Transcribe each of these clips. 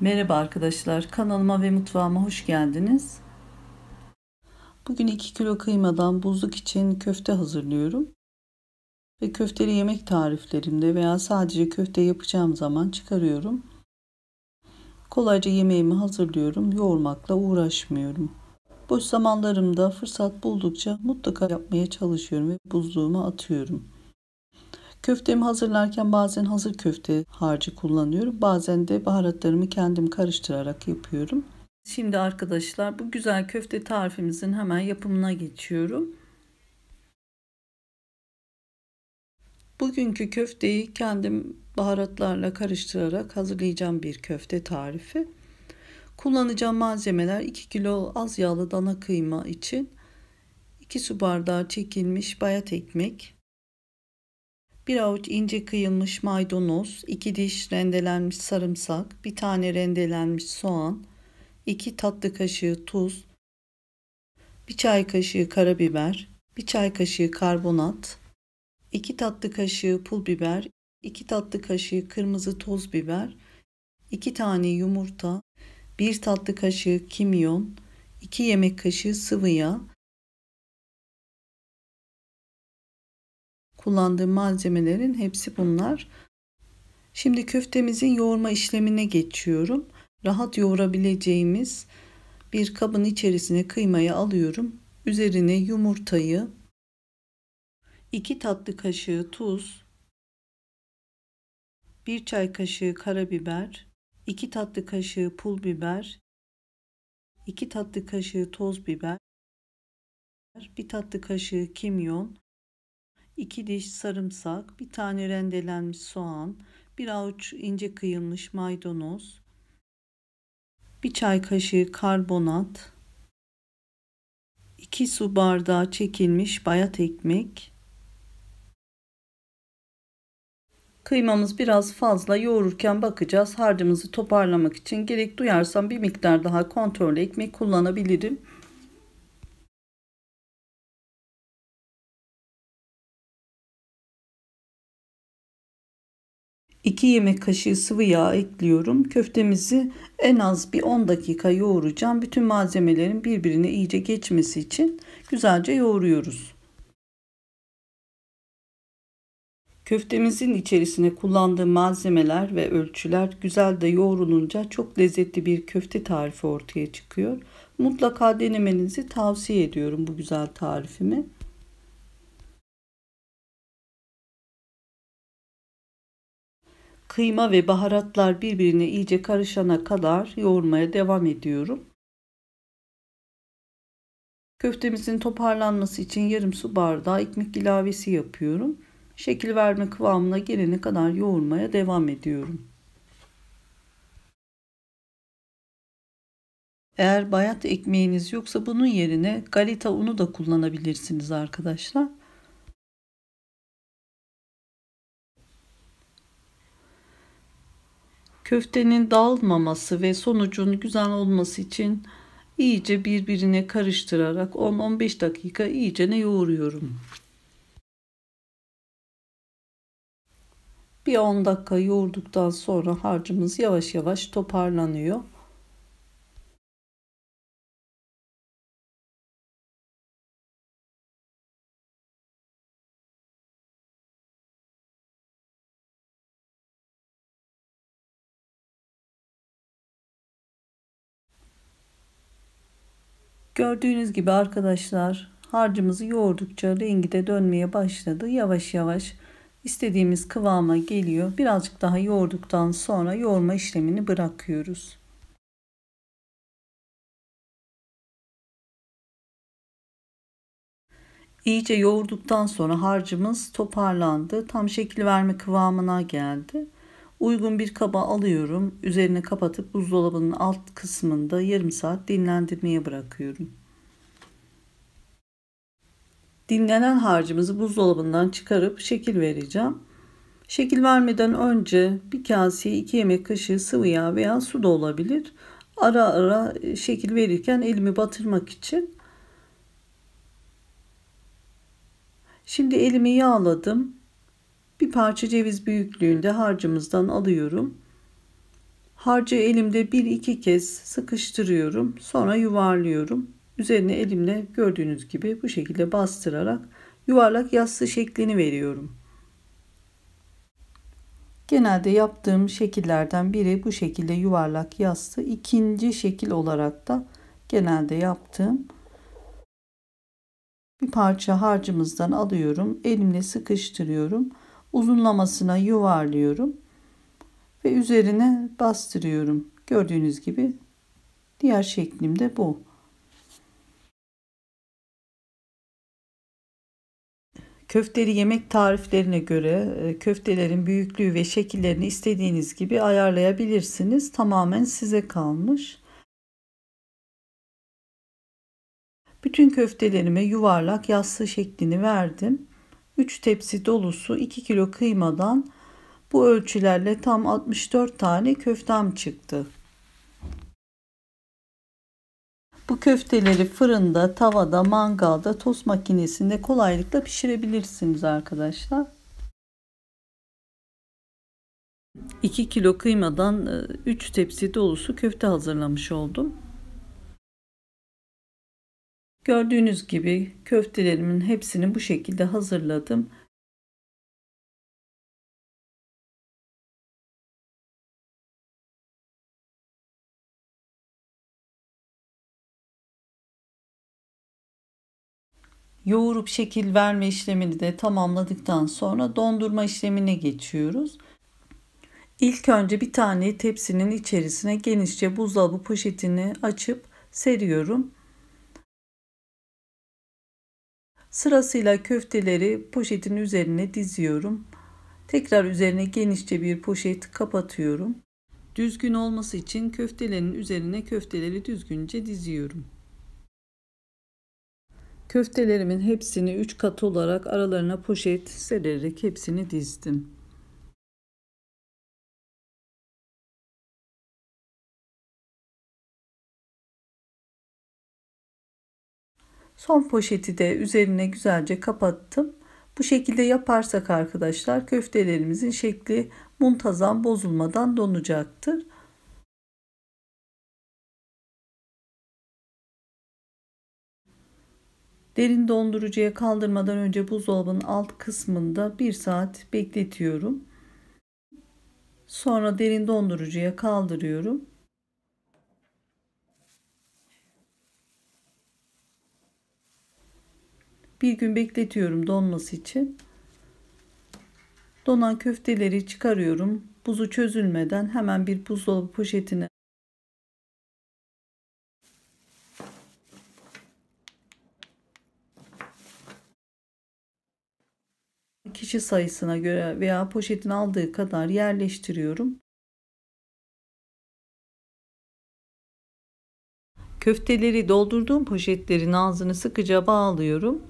Merhaba arkadaşlar, kanalıma ve mutfağıma hoş geldiniz. Bugün 2 kilo kıymadan buzluk için köfte hazırlıyorum. Ve köfteli yemek tariflerimde veya sadece köfte yapacağım zaman çıkarıyorum. Kolayca yemeğimi hazırlıyorum, yoğurmakla uğraşmıyorum. Boş zamanlarımda fırsat buldukça mutlaka yapmaya çalışıyorum ve buzluğuma atıyorum. Köftemi hazırlarken bazen hazır köfte harcı kullanıyorum. Bazen de baharatlarımı kendim karıştırarak yapıyorum. Şimdi arkadaşlar bu güzel köfte tarifimizin hemen yapımına geçiyorum. Bugünkü köfteyi kendim baharatlarla karıştırarak hazırlayacağım bir köfte tarifi. Kullanacağım malzemeler 2 kilo az yağlı dana kıyma için 2 su bardağı çekilmiş bayat ekmek, 1 avuç ince kıyılmış maydanoz, 2 diş rendelenmiş sarımsak, 1 tane rendelenmiş soğan, 2 tatlı kaşığı tuz, 1 çay kaşığı karabiber, 1 çay kaşığı karbonat, 2 tatlı kaşığı pul biber, 2 tatlı kaşığı kırmızı toz biber, 2 tane yumurta, 1 tatlı kaşığı kimyon, 2 yemek kaşığı sıvı yağ. Kullandığım malzemelerin hepsi bunlar. Şimdi köftemizin yoğurma işlemine geçiyorum. Rahat yoğurabileceğimiz bir kabın içerisine kıymayı alıyorum. Üzerine yumurtayı, 2 tatlı kaşığı tuz, 1 çay kaşığı karabiber, 2 tatlı kaşığı pul biber, 2 tatlı kaşığı toz biber, 1 tatlı kaşığı kimyon, 2 diş sarımsak, 1 tane rendelenmiş soğan, 1 avuç ince kıyılmış maydanoz, 1 çay kaşığı karbonat, 2 su bardağı çekilmiş bayat ekmek. Kıymamız biraz fazla, yoğururken bakacağız. Harcımızı toparlamak için gerek duyarsam bir miktar daha kontrollü ekmek kullanabilirim. 2 yemek kaşığı sıvı yağ ekliyorum. Köftemizi en az bir 10 dakika yoğuracağım. Bütün malzemelerin birbirine iyice geçmesi için güzelce yoğuruyoruz. Köftemizin içerisine kullandığım malzemeler ve ölçüler güzel de yoğrulunca çok lezzetli bir köfte tarifi ortaya çıkıyor. Mutlaka denemenizi tavsiye ediyorum bu güzel tarifimi. Kıyma ve baharatlar birbirine iyice karışana kadar yoğurmaya devam ediyorum. Köftemizin toparlanması için yarım su bardağı ekmek ilavesi yapıyorum. Şekil verme kıvamına gelene kadar yoğurmaya devam ediyorum. Eğer bayat ekmeğiniz yoksa bunun yerine galeta unu da kullanabilirsiniz arkadaşlar. Köftenin dağılmaması ve sonucun güzel olması için iyice birbirine karıştırarak 10-15 dakika iyicene yoğuruyorum. Bir 10 dakika yoğurduktan sonra harcımız yavaş yavaş toparlanıyor. Gördüğünüz gibi arkadaşlar harcımızı yoğurdukça rengi de dönmeye başladı. Yavaş yavaş istediğimiz kıvama geliyor. Birazcık daha yoğurduktan sonra yoğurma işlemini bırakıyoruz. İyice yoğurduktan sonra harcımız toparlandı. Tam şekil verme kıvamına geldi. Uygun bir kaba alıyorum. Üzerine kapatıp buzdolabının alt kısmında yarım saat dinlendirmeye bırakıyorum. Dinlenen harcımızı buzdolabından çıkarıp şekil vereceğim. Şekil vermeden önce bir kaseye 2 yemek kaşığı sıvı yağ veya su da olabilir. Ara ara şekil verirken elimi batırmak için. Şimdi elimi yağladım. Bir parça ceviz büyüklüğünde harcımızdan alıyorum. Harcı elimde bir iki kez sıkıştırıyorum. Sonra yuvarlıyorum. Üzerine elimle gördüğünüz gibi bu şekilde bastırarak yuvarlak yassı şeklini veriyorum. Genelde yaptığım şekillerden biri bu şekilde yuvarlak yassı. İkinci şekil olarak da genelde yaptığım bir parça harcımızdan alıyorum. Elimle sıkıştırıyorum. Uzunlamasına yuvarlıyorum ve üzerine bastırıyorum. Gördüğünüz gibi diğer şeklim de bu. Köfteli yemek tariflerine göre köftelerin büyüklüğü ve şekillerini istediğiniz gibi ayarlayabilirsiniz. Tamamen size kalmış. Bütün köftelerime yuvarlak yassı şeklini verdim. 3 tepsi dolusu 2 kilo kıymadan bu ölçülerle tam 64 tane köftem çıktı. Bu köfteleri fırında, tavada, mangalda, tost makinesinde kolaylıkla pişirebilirsiniz arkadaşlar. 2 kilo kıymadan 3 tepsi dolusu köfte hazırlamış oldum. Gördüğünüz gibi köftelerimin hepsini bu şekilde hazırladım. Yoğurup şekil verme işlemini de tamamladıktan sonra dondurma işlemine geçiyoruz. İlk önce bir tane tepsinin içerisine genişçe buzdolabı poşetini açıp seriyorum. Sırasıyla köfteleri poşetin üzerine diziyorum. Tekrar üzerine genişçe bir poşet kapatıyorum. Düzgün olması için köftelerin üzerine köfteleri düzgünce diziyorum. Köftelerimin hepsini 3 kat olarak aralarına poşet sererek hepsini dizdim. Son poşeti de üzerine güzelce kapattım. Bu şekilde yaparsak arkadaşlar köftelerimizin şekli muntazam bozulmadan donacaktır. Derin dondurucuya kaldırmadan önce buzdolabının alt kısmında 1 saat bekletiyorum. Sonra derin dondurucuya kaldırıyorum. Bir gün bekletiyorum donması için. Donan köfteleri çıkarıyorum. Buzu çözülmeden hemen bir buzdolabı poşetine kişi sayısına göre veya poşetin aldığı kadar yerleştiriyorum. Köfteleri doldurduğum poşetlerin ağzını sıkıca bağlıyorum.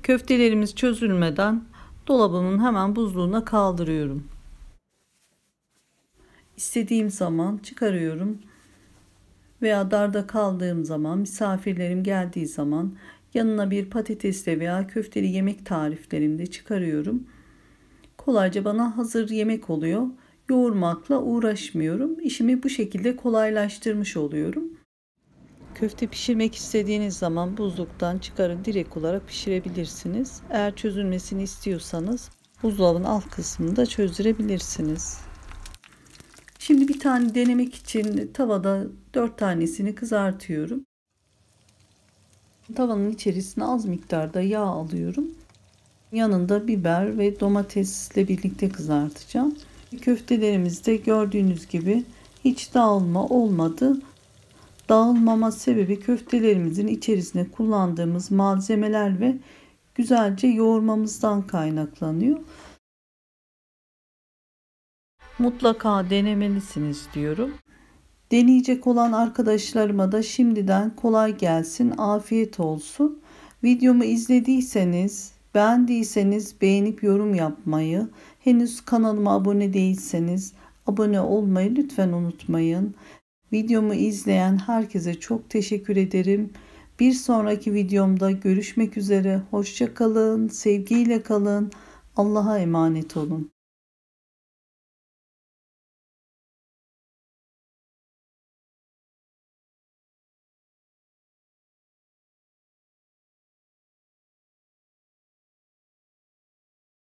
Köftelerimiz çözülmeden dolabımın hemen buzluğuna kaldırıyorum. İstediğim zaman çıkarıyorum veya darda kaldığım zaman, misafirlerim geldiği zaman yanına bir patatesle veya köfteli yemek tariflerimde çıkarıyorum. Kolayca bana hazır yemek oluyor. Yoğurmakla uğraşmıyorum. İşimi bu şekilde kolaylaştırmış oluyorum. Köfte pişirmek istediğiniz zaman buzluktan çıkarın direkt olarak pişirebilirsiniz. Eğer çözülmesini istiyorsanız buzdolabının alt kısmında çözdürebilirsiniz. Şimdi bir tane denemek için tavada 4 tanesini kızartıyorum. Tavanın içerisine az miktarda yağ alıyorum. Yanında biber ve domatesle birlikte kızartacağım. Köftelerimizde gördüğünüz gibi hiç dağılma olmadı. Dağılmama sebebi köftelerimizin içerisine kullandığımız malzemeler ve güzelce yoğurmamızdan kaynaklanıyor. Mutlaka denemelisiniz diyorum. Deneyecek olan arkadaşlarıma da şimdiden kolay gelsin, afiyet olsun. Videomu izlediyseniz, beğendiyseniz beğenip yorum yapmayı, henüz kanalıma abone değilseniz abone olmayı lütfen unutmayın. Videomu izleyen herkese çok teşekkür ederim. Bir sonraki videomda görüşmek üzere. Hoşça kalın, sevgiyle kalın. Allah'a emanet olun.